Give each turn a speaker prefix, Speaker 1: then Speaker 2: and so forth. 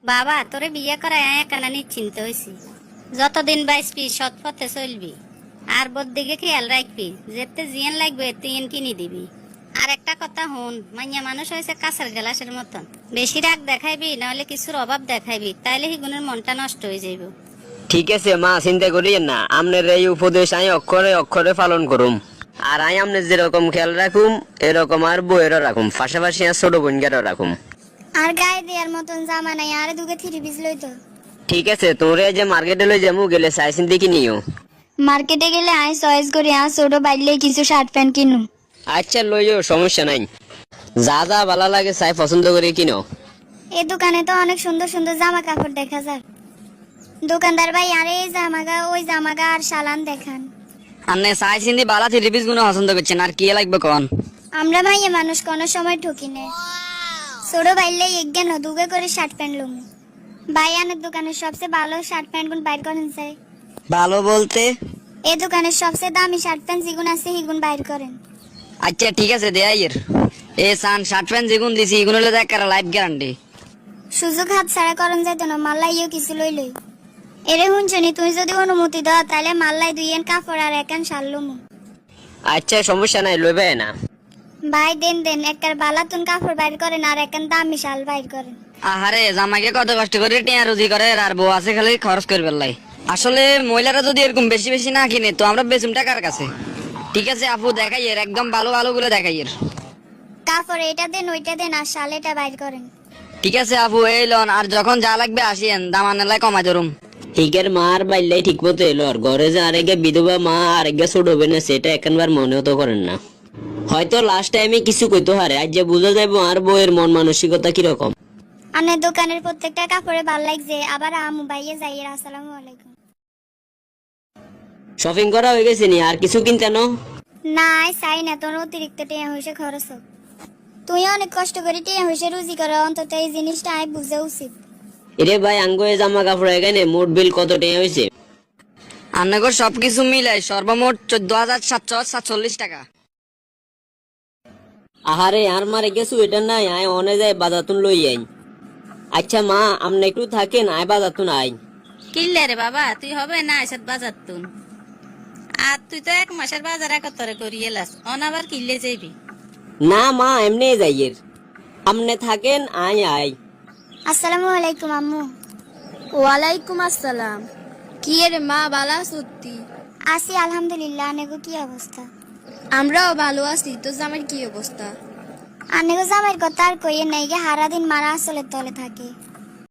Speaker 1: বাবা তোরে বিয়ে করায় একানা নিশ্চিন্ত হয়েছি। যতদিন বাইসবি সৎ পথে চলবি, আর বোর দিকে খেয়াল রাখবি, যেতে জিয়ান লাগবে তুই কিনে দিবি। আর একটা কথা হন, মাইয়া মানুষ হয়েছে কাঁচের গ্লাসের মতন, বেশি রাগ দেখাইবি নাহলে কিছুর অভাব দেখাইবি, তাইলে হিগুনের মনটা নষ্ট হয়ে যাইব।
Speaker 2: ঠিক আছে মা, চিন্তা করিয়েন না, আপনার এই উপদেশ আমি অক্ষরে অক্ষরে পালন করুম। আর আমি আপনার যেরকম খেয়াল রাখুম এরকম আর বইয়েরও রাখুম, পাশাপাশি আর ছোট বোনকেরও রাখুম।
Speaker 3: আর গায়ে দেওয়ার মতন জামা নাই, আর দুগে থ্রি পিস লইতো।
Speaker 2: ঠিক আছে, তোরে যে মার্কেটে লই যামু, গেলে চাইছিন দেখি নিও।
Speaker 3: মার্কেটে গেলে আয় চয়েস করি, ছোট বাইলে কিছু শার্ট প্যান্ট কিনু।
Speaker 2: আচ্ছা লইও, সমস্যা নাই। যা যা ভালো লাগে চাই পছন্দ করে কিনো।
Speaker 3: এই দোকানে তো অনেক সুন্দর সুন্দর জামা কাপড় দেখা যায়। দোকানদার ভাই আর এই জামাগা ওই জামাগা আর শালান দেখান।
Speaker 4: আপনি চাইছেন দি বালা থ্রি পিস গুলো পছন্দ করছেন, আর কি লাগবে কোন?
Speaker 3: আমরা ভাইয়া মানুষ কোনো সময় ঠকি নেই। ছোট বাইলে একজ্ঞান দুগে করে শার্ট প্যান্ট লুম। ভাই আনের দোকানের সবচেয়ে ভালো শার্ট প্যান্ট গুন বাইর করেন চাই।
Speaker 4: ভালো বলতে?
Speaker 3: এই দোকানের সবচেয়ে দামি শার্ট প্যান্ট যেগুন আছে সেগুন বাইর করেন।
Speaker 4: আচ্ছা ঠিক আছে দেয়াইয়ের। এ সান শার্ট প্যান্ট যেগুন দিছি এগুলো হলো দেখ লাইফ গ্যারান্টি।
Speaker 3: সুযোগ হাত ছাড়া করন যাইত না, মাল্লাইও কিছু লই লই। এরে হুনছনি তুই যদি অনুমতি দাও তাহলে মাল্লাই দুইয়েন কাপড় আর একান শাল লুমু।
Speaker 2: আচ্ছা সমস্যা নাই, লইবে না।
Speaker 3: ভাই দেন দেন, একটার বালাতুন কাপড় বাইর করেন আর একান দামি শাল বাইর করেন।
Speaker 4: আহারে জামাইকে কত কষ্ট করে টিয়া রুজি করে, আর বউ আছে খালি খরচ করবে লাই। আসলে মহিলারা যদি এরকম বেশি বেশি না কিনে তো আমরা বেচুম টাকার কাছে। ঠিক আছে আপু দেখাইয়ের, একদম ভালো ভালো গুলো দেখাইয়ের।
Speaker 3: কাপড় এটা দেন ওইটা দেন আর শাল এটা বাইর করেন।
Speaker 4: ঠিক আছে আপু এই লন, আর যখন যা লাগবে আসিয়েন, দাম আনেলাই কমাই ধরুম।
Speaker 2: ঠিকের মা আর বাইলাই ঠিক মতো এলো, আর ঘরে যে আরেকে বিধবা মা আরেকে ছোট বোন সেটা একেবারে মনেও তো করেন না। হয়তো লাস্ট টাইমে কিছু কইতে হারে, আজ যে বুঝা যাবো আর বউয়ের মন মানসিকতা কিরকম।
Speaker 3: আনের দোকানের প্রত্যেকটা কাপড়ে ভাল লাগছে। আবার আমু ভাইয়ে যাইয়ের। আসসালামু আলাইকুম।
Speaker 2: শপিং করা হয়ে গেছে নি, আর কিছু কিনতে নো?
Speaker 3: না চাই না, তোর অতিরিক্ত টিয়া হয়েছে খরচ হোক। তুই অনেক কষ্ট করে টিয়া হয়েছে রুজি করে, অন্তত এই জিনিসটা আয় বুঝা উচিত।
Speaker 2: এরে ভাই আঙ্গো এ জামা কাপড় এখানে মোট বিল কত টাকা হয়েছে?
Speaker 4: আপনাকে সবকিছু মিলাই সর্বমোট 14,747 টাকা।
Speaker 2: আহারে আর মারে গেছু এটা নাই, আয় অনে যায় বাজাতুন লই আই। আচ্ছা মা আপনি একটু থাকেন, আয় বাজাতুন আই।
Speaker 1: কিনলে রে বাবা, তুই হবে না এসব বাজার তুন। আর তুই তো এক মাসের বাজার একতরে করিয়ে লাস, অনাবার কিনলে যাইবি।
Speaker 2: না মা এমনি যাইয়ের, আপনি থাকেন আয় আয়।
Speaker 3: আসসালামু আলাইকুম আম্মু।
Speaker 5: ওয়ালাইকুম আসসালাম। কি রে মা, বালা সত্যি?
Speaker 3: আসি আলহামদুলিল্লাহ। আনেগো কি অবস্থা?
Speaker 5: আমরাও ভালো আছি। তো জামাইয়ের কি অবস্থা?
Speaker 3: আনেগো জামাইয়ের কথা আর কইয়ে নাই গে, হারা দিন মারা আসলে তলে থাকে।